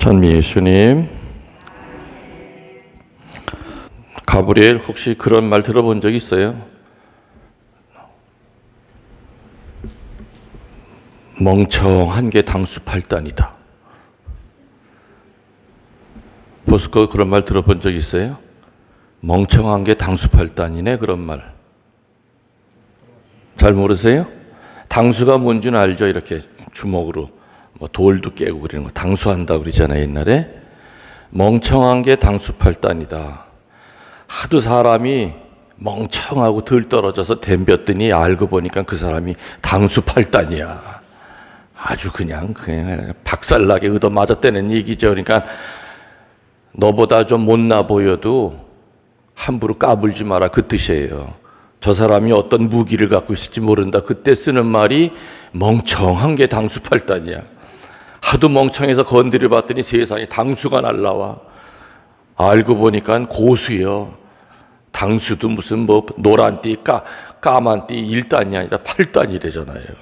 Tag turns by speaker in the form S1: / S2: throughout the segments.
S1: 찬미 예수님, 가브리엘 혹시 그런 말 들어본 적 있어요? 멍청한 게 당수팔단이다. 보스코 그런 말 들어본 적 있어요? 멍청한 게 당수팔단이네, 그런 말. 잘 모르세요? 당수가 뭔지는 알죠? 이렇게 주먹으로 뭐 돌도 깨고 그러는 거 당수한다 그러잖아요, 옛날에. 멍청한 게 당수팔단이다. 하도 사람이 멍청하고 덜 떨어져서 덤볐더니 알고 보니까 그 사람이 당수팔단이야. 아주 그냥 박살나게 얻어맞았다는 얘기죠. 그러니까 너보다 좀 못나 보여도 함부로 까불지 마라, 그 뜻이에요. 저 사람이 어떤 무기를 갖고 있을지 모른다. 그때 쓰는 말이 멍청한 게 당수팔단이야. 하도 멍청해서 건드려 봤더니 세상에 당수가 날라와. 알고 보니까 고수요. 당수도 무슨 뭐 노란 띠, 까만 띠 1단이 아니라 8단이래잖아요.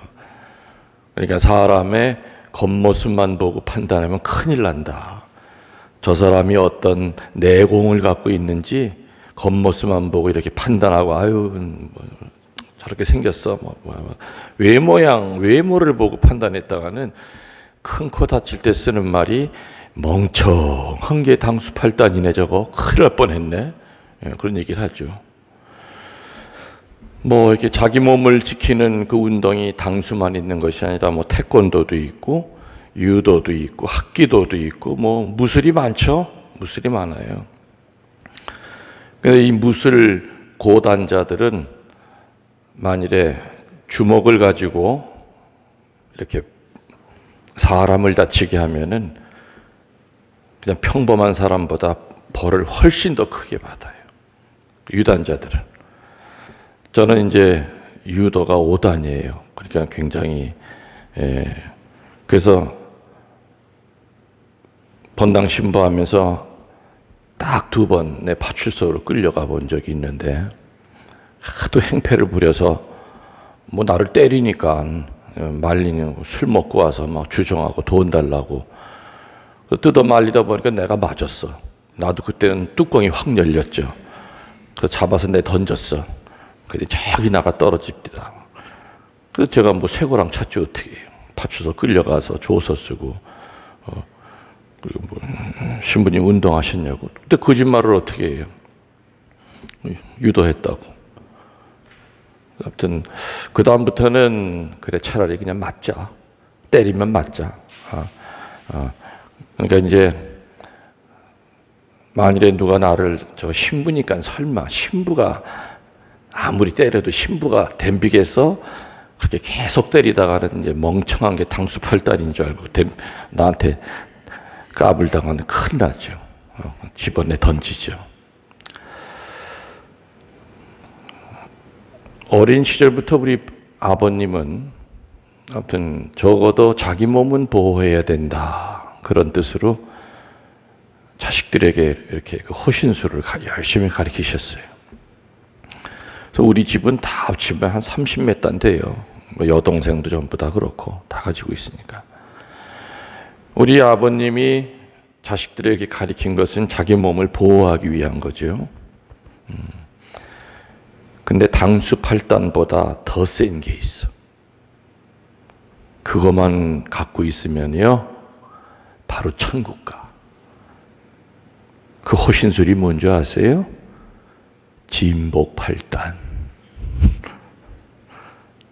S1: 그러니까 사람의 겉모습만 보고 판단하면 큰일 난다. 저 사람이 어떤 내공을 갖고 있는지 겉모습만 보고 이렇게 판단하고, 아유, 뭐 저렇게 생겼어. 외모를 보고 판단했다가는 큰 코 다칠 때 쓰는 말이 멍청한 게 당수팔단이네, 저거. 큰일 날 뻔했네. 그런 얘기를 하죠. 뭐 이렇게 자기 몸을 지키는 그 운동이 당수만 있는 것이 아니라 뭐 태권도도 있고 유도도 있고 합기도도 있고 뭐 무술이 많죠. 무술이 많아요. 근데 이 무술 고단자들은 만일에 주먹을 가지고 이렇게 사람을 다치게 하면은 그냥 평범한 사람보다 벌을 훨씬 더 크게 받아요. 유단자들은. 저는 이제 유도가 5단이에요. 그러니까 굉장히, 그래서 본당 신부하면서 딱 2번 내 파출소로 끌려가 본 적이 있는데, 하도 행패를 부려서 뭐 나를 때리니까 말리는, 술 먹고 와서 막 주정하고 돈 달라고 뜯어 말리다 보니까 내가 맞았어. 나도 그때는 뚜껑이 확 열렸죠. 그래서 잡아서 내 던졌어. 근데 저기 나가 떨어집니다. 그래서 제가 뭐 쇠고랑 찼지 어떻게 해요. 파출소 끌려가서 조서 쓰고, 그리고 뭐 신부님 운동하셨냐고. 근데 거짓말을 어떻게 해요. 유도했다고. 아무튼 그 다음부터는 그래, 차라리 그냥 맞자. 때리면 맞자. 그러니까 이제 만일에 누가 나를, 저 신부니까 설마 신부가 아무리 때려도 신부가 덤비겠어? 그렇게 계속 때리다가는 이제 멍청한 게 당수팔단인 줄 알고 나한테 까불다가는 큰일 나죠. 집어내 던지죠. 어린 시절부터 우리 아버님은 아무튼 적어도 자기 몸은 보호해야 된다, 그런 뜻으로 자식들에게 이렇게 호신술을 열심히 가르치셨어요. 그래서 우리 집은 다 합치면 한 30몇 단 돼요. 뭐 여동생도 전부 다 그렇고 다 가지고 있으니까. 우리 아버님이 자식들에게 가르친 것은 자기 몸을 보호하기 위한 거죠. 근데 당수팔단보다 더 센 게 있어. 그것만 갖고 있으면요, 바로 천국 가. 그 호신술이 뭔지 아세요? 진복팔단.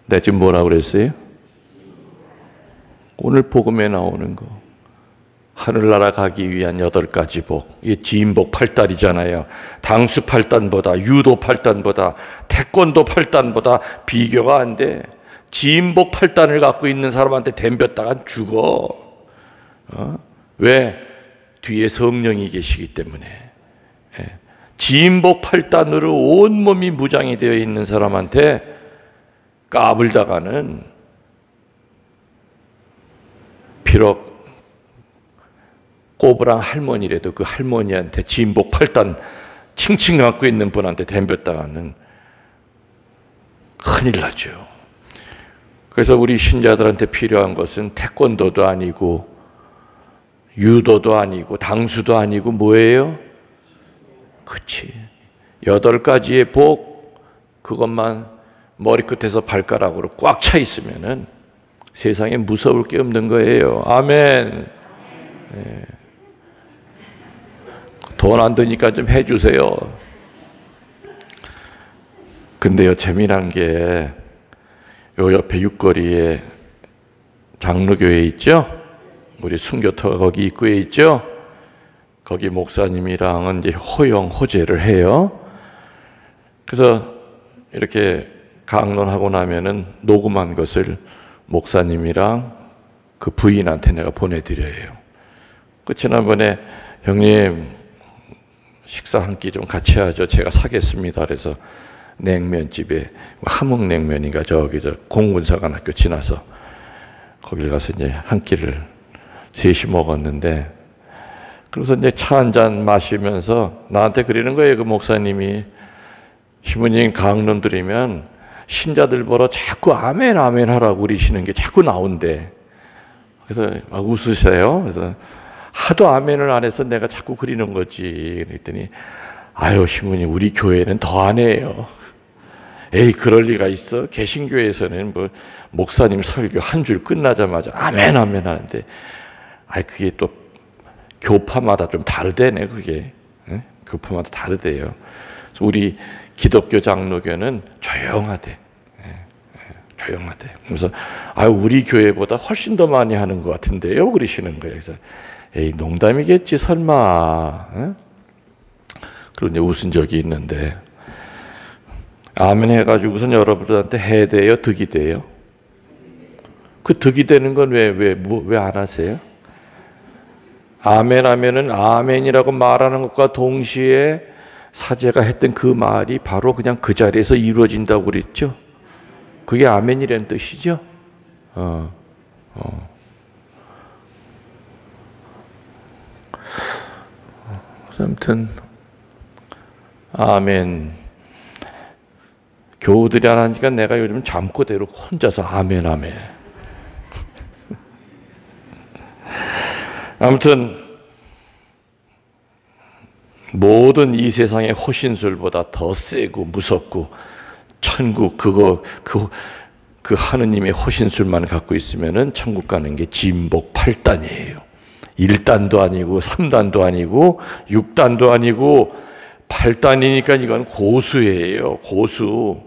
S1: 내가 지금 뭐라고 그랬어요? 오늘 복음에 나오는 거. 하늘나라 가기 위한 8가지 복. 이게 진복팔단이잖아요. 당수팔단보다, 유도팔단보다, 태권도팔단보다 비교가 안 돼. 진복팔단을 갖고 있는 사람한테 덤볐다가 죽어. 왜? 뒤에 성령이 계시기 때문에. 진복팔단으로 온몸이 무장이 되어 있는 사람한테 까불다가는 비록 꼬부랑 할머니라도 그 할머니한테 진복팔단 칭칭 갖고 있는 분한테 덤볐다가는 큰일 나죠. 그래서 우리 신자들한테 필요한 것은 태권도도 아니고 유도도 아니고 당수도 아니고 뭐예요? 그치. 8가지의 복, 그것만 머리끝에서 발가락으로 꽉 차 있으면은 세상에 무서울 게 없는 거예요. 아멘. 네. 돈 안 드니까 좀 해주세요. 근데요, 재미난 게 요 옆에 육거리에 장로교회 있죠? 우리 순교터가 거기 입구에 있죠? 거기 목사님이랑은 이제 호영호제를 해요. 그래서 이렇게 강론하고 나면은 녹음한 것을 목사님이랑 그 부인한테 내가 보내드려요. 그 지난번에 형님 식사 한 끼 좀 같이 하죠. 제가 사겠습니다. 그래서 냉면집에 함흥냉면인가 저기 저 공군사관학교 지나서 거길 가서 이제 한 끼를 셋이 먹었는데, 그래서 이제 차 한 잔 마시면서 나한테 그러는 거예요. 그 목사님이, 시부님 강론 들으면 신자들 보러 자꾸 아멘 아멘 하라고 그러시는 게 자꾸 나온대. 그래서 막 웃으세요. 그래서 하도 아멘을 안 해서 내가 자꾸 그리는 거지. 그랬더니 아유 시부님 우리 교회는 더 안 해요. 에이 그럴 리가 있어? 개신교에서는 뭐 목사님 설교 한 줄 끝나자마자 아멘 아멘 하는데, 아이 그게 또 교파마다 좀 다르대네. 그게 교파마다 다르대요. 그래서 우리 기독교 장로교는 조용하대. 조용하대. 그래서 아유 우리 교회보다 훨씬 더 많이 하는 것 같은데요, 그러시는 거예요. 그래서 에이 농담이겠지 설마. 그리고 이제 웃은 적이 있는데, 아멘 해가지고선 여러분들한테 해대요, 득이 돼요? 그 득이 되는 건 왜 안 하세요? 아멘 하면은 아멘이라고 말하는 것과 동시에 사제가 했던 그 말이 바로 그냥 그 자리에서 이루어진다고 그랬죠? 그게 아멘이라는 뜻이죠? 아무튼 아멘. 교우들이 안 하니까 내가 요즘 잠꼬대로 혼자서 아멘 아멘. 아무튼 모든 이 세상의 호신술보다 더 세고 무섭고 천국 그 하느님의 호신술만 갖고 있으면은 천국 가는 게 진복 8단이에요. 1단도 아니고 3단도 아니고 6단도 아니고 8단이니까 이건 고수예요. 고수.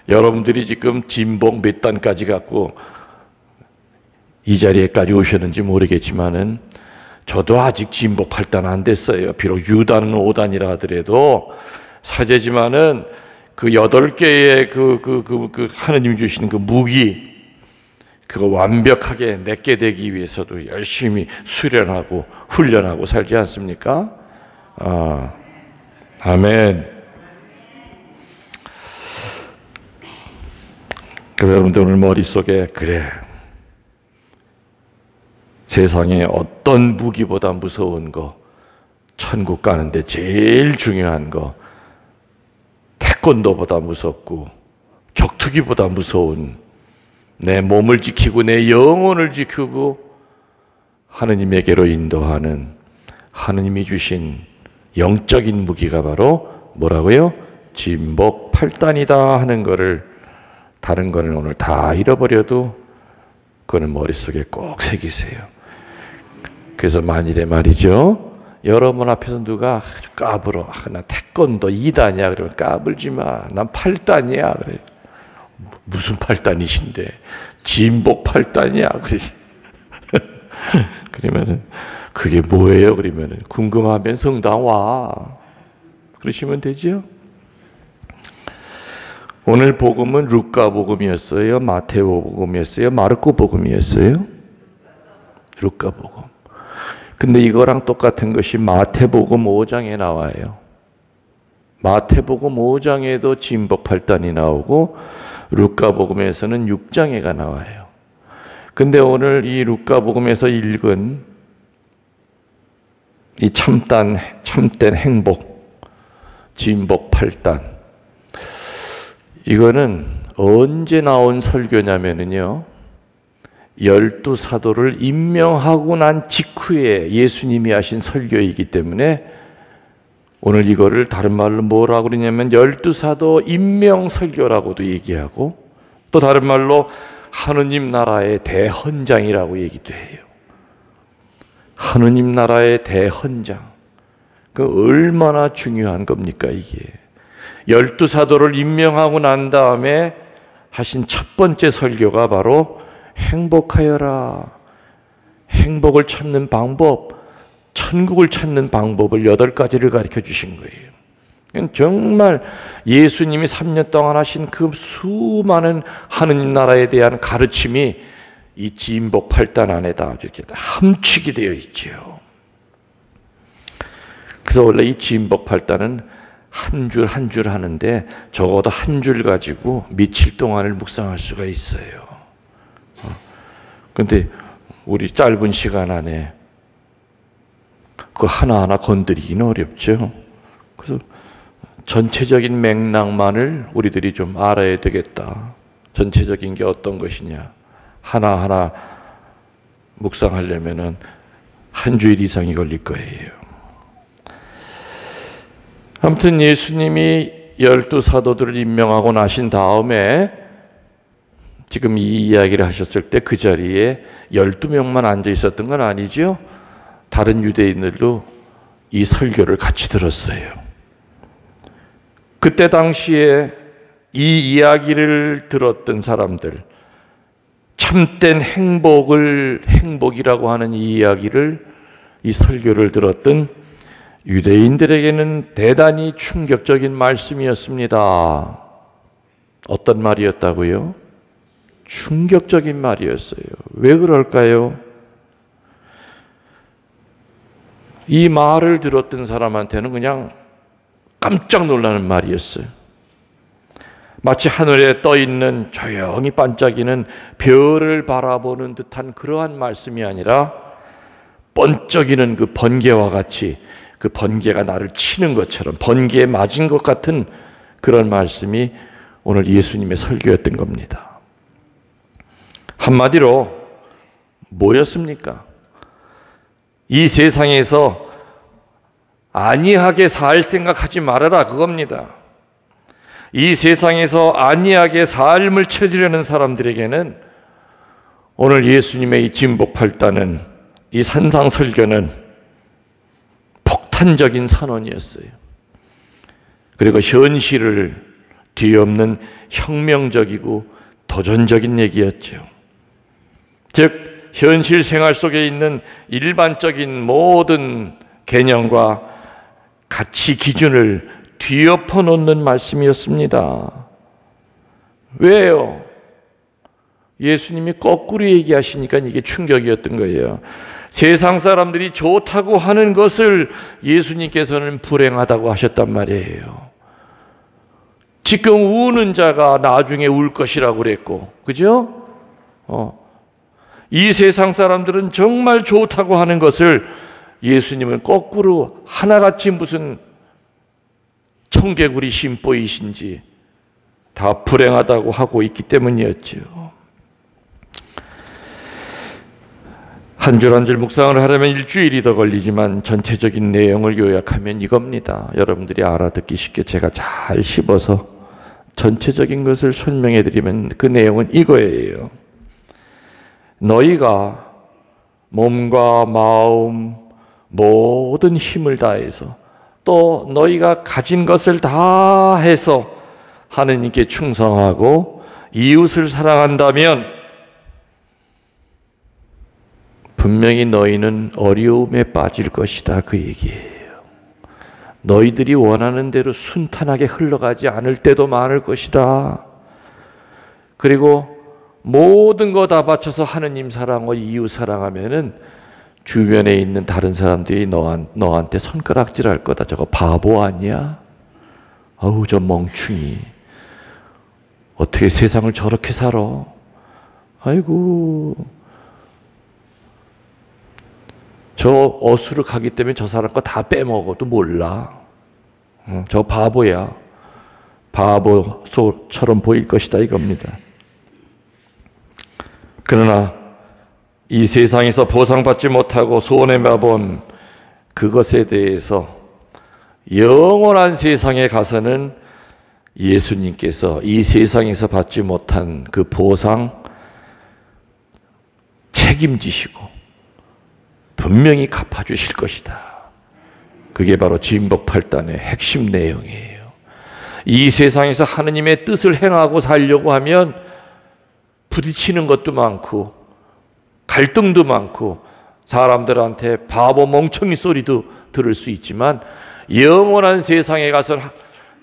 S1: 여러분들이 지금 진복 몇 단까지 갖고 이 자리에까지 오셨는지 모르겠지만은 저도 아직 진복 8단 안 됐어요. 비록 유단은 5단이라 하더라도 사제지만은 그 8개의 그 하느님 주시는 그 무기, 그거 완벽하게 내게 되기 위해서도 열심히 수련하고 훈련하고 살지 않습니까? 아멘. 그래서 여러분들 오늘 머릿속에 그래, 세상에 어떤 무기보다 무서운 거, 천국 가는데 제일 중요한 거, 태권도보다 무섭고 격투기보다 무서운 내 몸을 지키고 내 영혼을 지키고 하느님에게로 인도하는 하느님이 주신 영적인 무기가 바로 뭐라고요? 진복 8단이다 하는 거를, 다른 거는 오늘 다 잃어버려도 그거는 머릿속에 꼭 새기세요. 그래서 만일에 말이죠, 여러분 앞에서 누가 까불어, 나 태권도 2단이야 그러면 까불지 마, 난 8단이야 그래. 무슨 8단이신데 진복 8단이야 그러면은 그게 뭐예요? 그러면은 궁금하면 성당 와 그러시면 되죠. 오늘 복음은 루카 복음이었어요? 마테오 복음이었어요? 마르코 복음이었어요? 루카 복음. 근데 이거랑 똑같은 것이 마태복음 5장에 나와요. 마태복음 5장에도 진복 8단이 나오고 루카 복음에서는 6장에가 나와요. 근데 오늘 이 루카 복음에서 읽은 이 참된 행복, 진복 8단, 이거는 언제 나온 설교냐면요, 12 사도를 임명하고 난 직후에 예수님이 하신 설교이기 때문에 오늘 이거를 다른 말로 뭐라고 그러냐면 12 사도 임명 설교라고도 얘기하고 또 다른 말로 하느님 나라의 대헌장이라고 얘기도 해요. 하느님 나라의 대헌장. 그 얼마나 중요한 겁니까 이게. 12 사도를 임명하고 난 다음에 하신 첫 번째 설교가 바로 행복하여라. 행복을 찾는 방법, 천국을 찾는 방법을 8가지를 가르쳐 주신 거예요. 정말 예수님이 3년 동안 하신 그 수많은 하느님 나라에 대한 가르침이 이 진복 8단 안에다 이렇게 함축이 되어 있죠. 그래서 원래 이 진복 8단은 한 줄 한 줄 하는데 적어도 한 줄 가지고 며칠 동안을 묵상할 수가 있어요. 그런데 우리 짧은 시간 안에 그 하나하나 건드리기는 어렵죠. 그래서 전체적인 맥락만을 우리들이 좀 알아야 되겠다. 전체적인 게 어떤 것이냐. 하나하나 묵상하려면은 한 주일 이상이 걸릴 거예요. 아무튼 예수님이 12 사도들을 임명하고 나신 다음에 지금 이 이야기를 하셨을 때 그 자리에 12명만 앉아 있었던 건 아니죠. 다른 유대인들도 이 설교를 같이 들었어요. 그때 당시에 이 이야기를 들었던 사람들, 참된 행복이라고 하는 이 이야기를, 이 설교를 들었던 유대인들에게는 대단히 충격적인 말씀이었습니다. 어떤 말이었다고요? 충격적인 말이었어요. 왜 그럴까요? 이 말을 들었던 사람한테는 그냥 깜짝 놀라는 말이었어요. 마치 하늘에 떠 있는 조용히 반짝이는 별을 바라보는 듯한 그러한 말씀이 아니라 번쩍이는 그 번개와 같이 그 번개가 나를 치는 것처럼 번개에 맞은 것 같은 그런 말씀이 오늘 예수님의 설교였던 겁니다. 한마디로 뭐였습니까? 이 세상에서 안이하게 살 생각하지 말아라 그겁니다. 이 세상에서 안이하게 삶을 찾으려는 사람들에게는 오늘 예수님의 이 진복 8단은, 이 산상설교는 폭탄적인 선언이었어요. 그리고 현실을 뒤엎는 혁명적이고 도전적인 얘기였죠. 즉 현실 생활 속에 있는 일반적인 모든 개념과 가치 기준을 뒤엎어 놓는 말씀이었습니다. 왜요? 예수님이 거꾸로 얘기하시니까 이게 충격이었던 거예요. 세상 사람들이 좋다고 하는 것을 예수님께서는 불행하다고 하셨단 말이에요. 지금 우는 자가 나중에 울 것이라고 그랬고, 그죠? 이 세상 사람들은 정말 좋다고 하는 것을 예수님은 거꾸로 하나같이 무슨 청개구리 심보이신지 다 불행하다고 하고 있기 때문이었죠. 한 줄 한 줄 묵상을 하려면 일주일이 더 걸리지만 전체적인 내용을 요약하면 이겁니다. 여러분들이 알아듣기 쉽게 제가 잘 씹어서 전체적인 것을 설명해 드리면 그 내용은 이거예요. 너희가 몸과 마음 모든 힘을 다해서 또 너희가 가진 것을 다 해서 하느님께 충성하고 이웃을 사랑한다면 분명히 너희는 어려움에 빠질 것이다 그 얘기예요. 너희들이 원하는 대로 순탄하게 흘러가지 않을 때도 많을 것이다. 그리고 모든 거 다 바쳐서 하느님 사랑과 이웃 사랑하면은 주변에 있는 다른 사람들이 너한테 손가락질할 거다. 저거 바보 아니야? 아우 저 멍충이 어떻게 세상을 저렇게 살아? 아이고 저 어수룩하기 때문에 저 사람 거 다 빼먹어도 몰라. 저 바보야. 바보처럼 보일 것이다 이겁니다. 그러나 이 세상에서 보상받지 못하고 손해봐본 그것에 대해서 영원한 세상에 가서는 예수님께서 이 세상에서 받지 못한 그 보상 책임지시고 분명히 갚아주실 것이다. 그게 바로 징법팔단의 핵심 내용이에요. 이 세상에서 하느님의 뜻을 행하고 살려고 하면 부딪히는 것도 많고 갈등도 많고 사람들한테 바보 멍청이 소리도 들을 수 있지만 영원한 세상에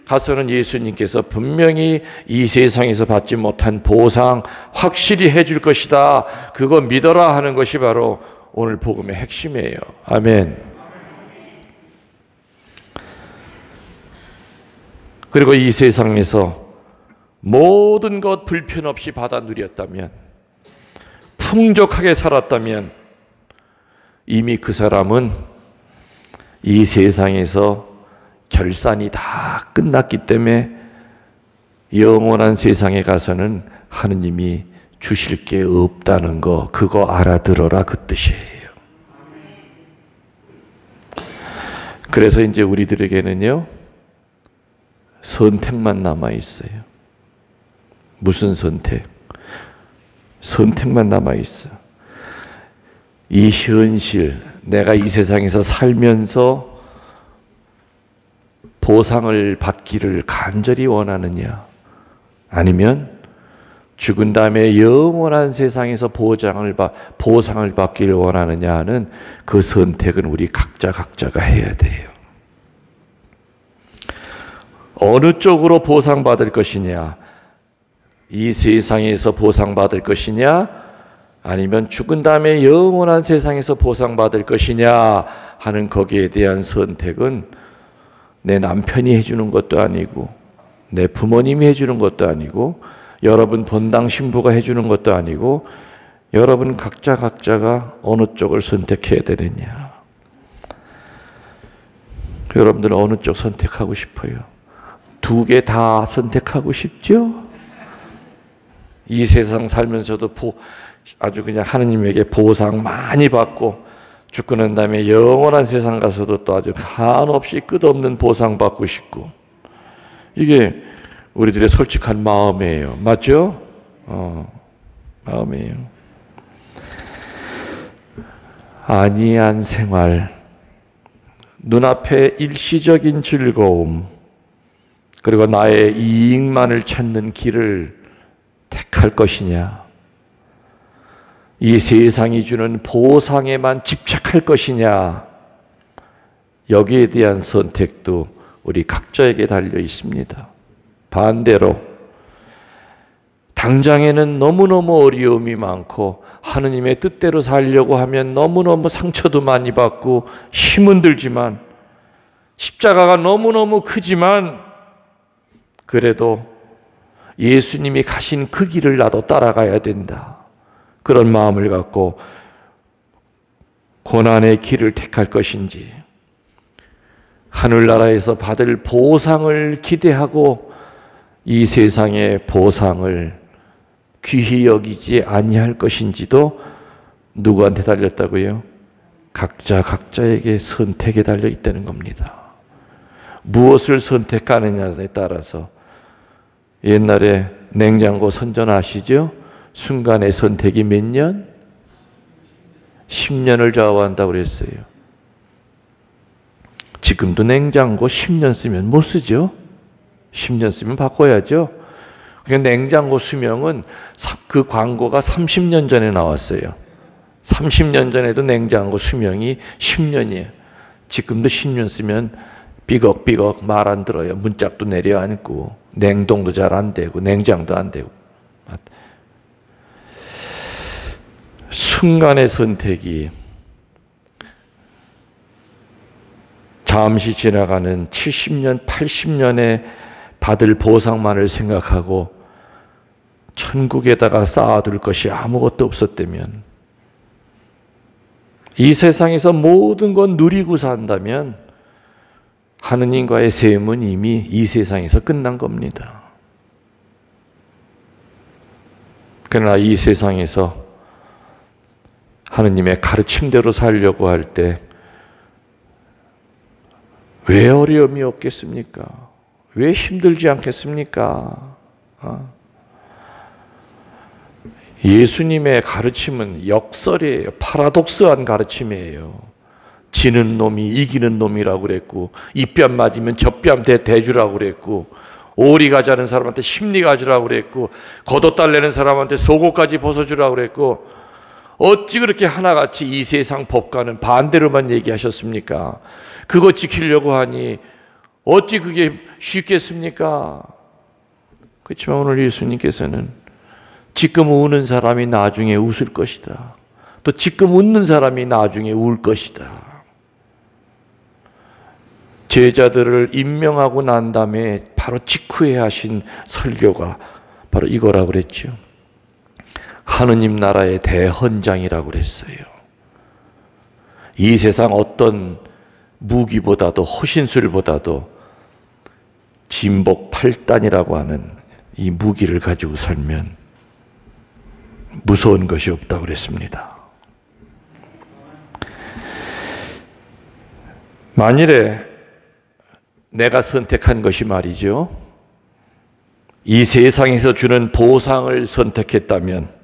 S1: 가서는 예수님께서 분명히 이 세상에서 받지 못한 보상 확실히 해줄 것이다. 그거 믿어라 하는 것이 바로 오늘 복음의 핵심이에요. 아멘. 그리고 이 세상에서 모든 것 불편 없이 받아 누렸다면, 풍족하게 살았다면 이미 그 사람은 이 세상에서 결산이 다 끝났기 때문에 영원한 세상에 가서는 하느님이 주실 게 없다는 거, 그거 알아들어라 그 뜻이에요. 그래서 이제 우리들에게는요, 선택만 남아 있어요. 무슨 선택? 선택만 남아 있어. 이 현실, 내가 이 세상에서 살면서 보상을 받기를 간절히 원하느냐, 아니면 죽은 다음에 영원한 세상에서 보상을 받기를 원하느냐 하는 그 선택은 우리 각자가 해야 돼요. 어느 쪽으로 보상받을 것이냐, 이 세상에서 보상받을 것이냐, 아니면 죽은 다음에 영원한 세상에서 보상받을 것이냐 하는 거기에 대한 선택은 내 남편이 해주는 것도 아니고, 내 부모님이 해주는 것도 아니고, 여러분 본당 신부가 해주는 것도 아니고, 여러분 각자가 어느 쪽을 선택해야 되느냐. 여러분들은 어느 쪽 선택하고 싶어요? 두 개 다 선택하고 싶죠? 이 세상 살면서도 아주 그냥 하느님에게 보상 많이 받고, 죽고 난 다음에 영원한 세상 가서도 또 아주 한없이 끝없는 보상 받고 싶고, 이게 우리들의 솔직한 마음이에요. 맞죠? 마음이에요. 안이한 생활, 눈앞에 일시적인 즐거움, 그리고 나의 이익만을 찾는 길을 택할 것이냐, 이 세상이 주는 보상에만 집착할 것이냐, 여기에 대한 선택도 우리 각자에게 달려 있습니다. 반대로 당장에는 너무너무 어려움이 많고 하느님의 뜻대로 살려고 하면 너무너무 상처도 많이 받고 힘은 들지만, 십자가가 너무너무 크지만 그래도 예수님이 가신 그 길을 나도 따라가야 된다, 그런 마음을 갖고 고난의 길을 택할 것인지, 하늘나라에서 받을 보상을 기대하고 이 세상의 보상을 귀히 여기지 아니할 것인지도 누구한테 달렸다고요? 각자에게 선택에 달려 있다는 겁니다. 무엇을 선택하느냐에 따라서, 옛날에 냉장고 선전 아시죠? 순간의 선택이 몇 년? 10년을 좌우한다고 그랬어요. 지금도 냉장고 10년 쓰면 못 쓰죠? 10년 쓰면 바꿔야죠. 그러니까 냉장고 수명은, 그 광고가 30년 전에 나왔어요. 30년 전에도 냉장고 수명이 10년이에요. 지금도 10년 쓰면 삐걱삐걱 말 안 들어요. 문짝도 내려앉고, 냉동도 잘 안 되고, 냉장도 안 되고. 순간의 선택이 잠시 지나가는 70년, 80년의 받을 보상만을 생각하고 천국에다가 쌓아둘 것이 아무것도 없었다면, 이 세상에서 모든 건 누리고 산다면 하느님과의 셈은 이미 이 세상에서 끝난 겁니다. 그러나 이 세상에서 하느님의 가르침대로 살려고 할 때 왜 어려움이 없겠습니까? 왜 힘들지 않겠습니까? 예수님의 가르침은 역설이에요. 파라독스한 가르침이에요. 지는 놈이 이기는 놈이라고 그랬고, 이 뺨 맞으면 저 뺨 대주라고 그랬고, 오리 가자는 사람한테 심리 가주라고 그랬고, 겉옷 달래는 사람한테 속옷까지 벗어주라고 그랬고, 어찌 그렇게 하나같이 이 세상 법과는 반대로만 얘기하셨습니까? 그거 지키려고 하니 어찌 그게 쉽겠습니까? 그렇지만 오늘 예수님께서는 지금 우는 사람이 나중에 웃을 것이다. 또 지금 웃는 사람이 나중에 울 것이다. 제자들을 임명하고 난 다음에 바로 직후에 하신 설교가 바로 이거라고 그랬죠. 하느님 나라의 대헌장이라고 그랬어요. 이 세상 어떤 무기보다도 호신술보다도 진복 8단이라고 하는 이 무기를 가지고 살면 무서운 것이 없다고 그랬습니다. 만일에 내가 선택한 것이 말이죠, 이 세상에서 주는 보상을 선택했다면,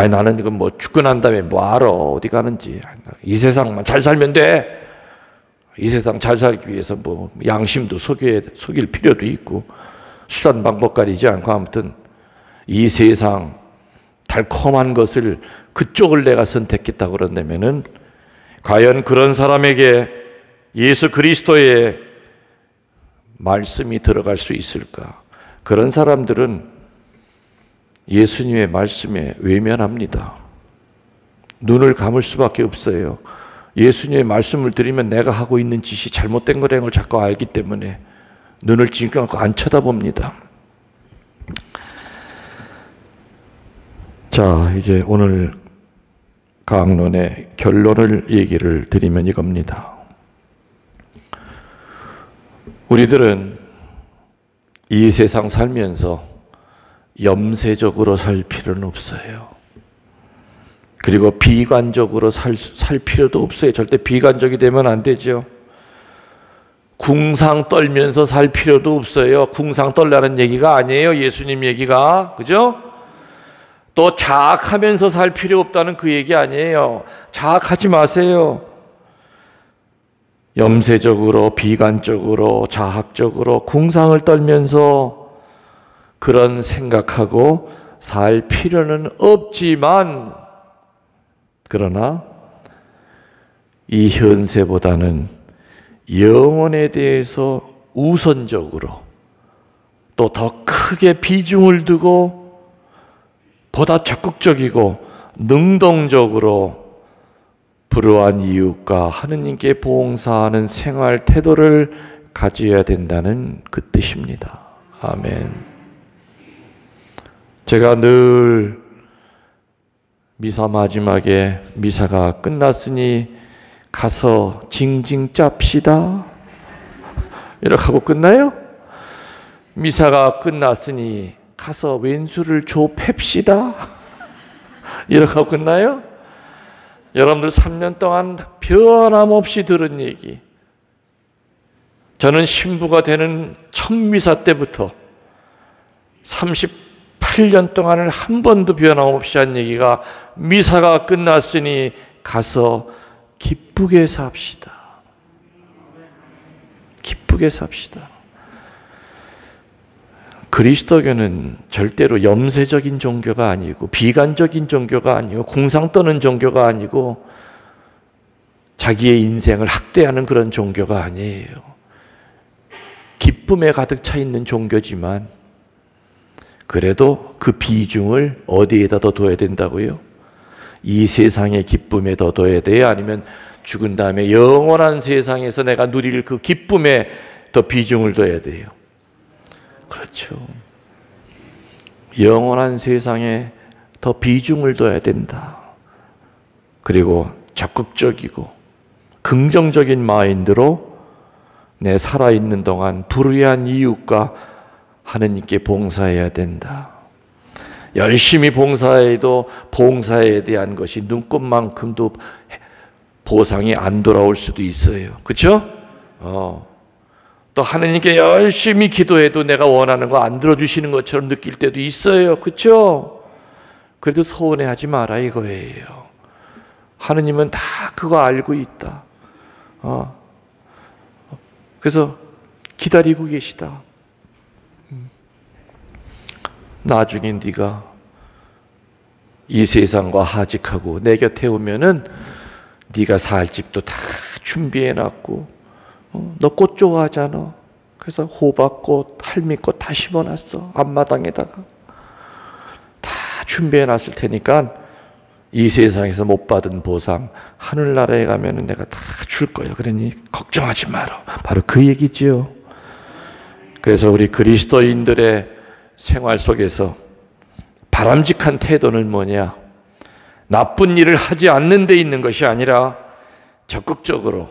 S1: 나는 이거 뭐 죽고 난 다음에 뭐하러 어디 가는지, 이 세상만 잘 살면 돼. 이 세상 잘 살기 위해서 뭐 양심도 속일 필요도 있고 수단 방법 가리지 않고 아무튼 이 세상 달콤한 것을, 그쪽을 내가 선택했다고 그런다면은 과연 그런 사람에게 예수 그리스도의 말씀이 들어갈 수 있을까? 그런 사람들은 예수님의 말씀에 외면합니다. 눈을 감을 수밖에 없어요. 예수님의 말씀을 들으면 내가 하고 있는 짓이 잘못된 거라는 걸 자꾸 알기 때문에 눈을 찡그리고 안 쳐다봅니다. 자, 이제 오늘 강론의 결론을 얘기를 드리면 이겁니다. 우리들은 이 세상 살면서 염세적으로 살 필요는 없어요. 그리고 비관적으로 살 필요도 없어요. 절대 비관적이 되면 안 되죠. 궁상 떨면서 살 필요도 없어요. 궁상 떨라는 얘기가 아니에요. 예수님 얘기가. 그죠? 또 자학하면서 살 필요 없다는 그 얘기 아니에요. 자학하지 마세요. 염세적으로, 비관적으로, 자학적으로 궁상을 떨면서 그런 생각하고 살 필요는 없지만, 그러나 이 현세보다는 영혼에 대해서 우선적으로 또 더 크게 비중을 두고 보다 적극적이고 능동적으로 불우한 이웃과 하느님께 봉사하는 생활 태도를 가져야 된다는 그 뜻입니다. 아멘. 제가 늘 미사 마지막에 미사가 끝났으니 가서 징징 짭시다 이렇게 하고 끝나요? 미사가 끝났으니 가서 왼수를 좁팹시다 이렇게 하고 끝나요? 여러분들 3년 동안 변함없이 들은 얘기, 저는 신부가 되는 첫 미사 때부터 38년 동안을 한 번도 변함없이 한 얘기가 미사가 끝났으니 가서 기쁘게 삽시다. 기쁘게 삽시다. 그리스도교는 절대로 염세적인 종교가 아니고 비관적인 종교가 아니고 궁상 떠는 종교가 아니고 자기의 인생을 학대하는 그런 종교가 아니에요. 기쁨에 가득 차 있는 종교지만 그래도 그 비중을 어디에다 더 둬야 된다고요? 이 세상의 기쁨에 더 둬야 돼요? 아니면 죽은 다음에 영원한 세상에서 내가 누릴 그 기쁨에 더 비중을 둬야 돼요? 그렇죠. 영원한 세상에 더 비중을 둬야 된다. 그리고 적극적이고 긍정적인 마인드로 내 살아있는 동안 불의한 이웃과 하느님께 봉사해야 된다. 열심히 봉사해도 봉사에 대한 것이 눈꽃만큼도 보상이 안 돌아올 수도 있어요. 그렇죠? 또 하나님께 열심히 기도해도 내가 원하는 거 안 들어주시는 것처럼 느낄 때도 있어요. 그렇죠? 그래도 서운해하지 마라 이거예요. 하느님은 다 그거 알고 있다. 그래서 기다리고 계시다. 나중에 네가 이 세상과 하직하고 내 곁에 오면은 네가 살 집도 다 준비해놨고, 너 꽃 좋아하잖아. 그래서 호박꽃, 할미꽃 다 심어놨어. 앞마당에다가 다 준비해놨을 테니까 이 세상에서 못 받은 보상 하늘나라에 가면은 내가 다 줄 거야. 그러니 걱정하지 마라. 바로 그 얘기지요. 그래서 우리 그리스도인들의 생활 속에서 바람직한 태도는 뭐냐? 나쁜 일을 하지 않는 데 있는 것이 아니라 적극적으로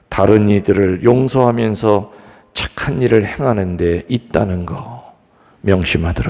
S1: 다른 이들을 용서하면서 착한 일을 행하는 데 있다는 거 명심하도록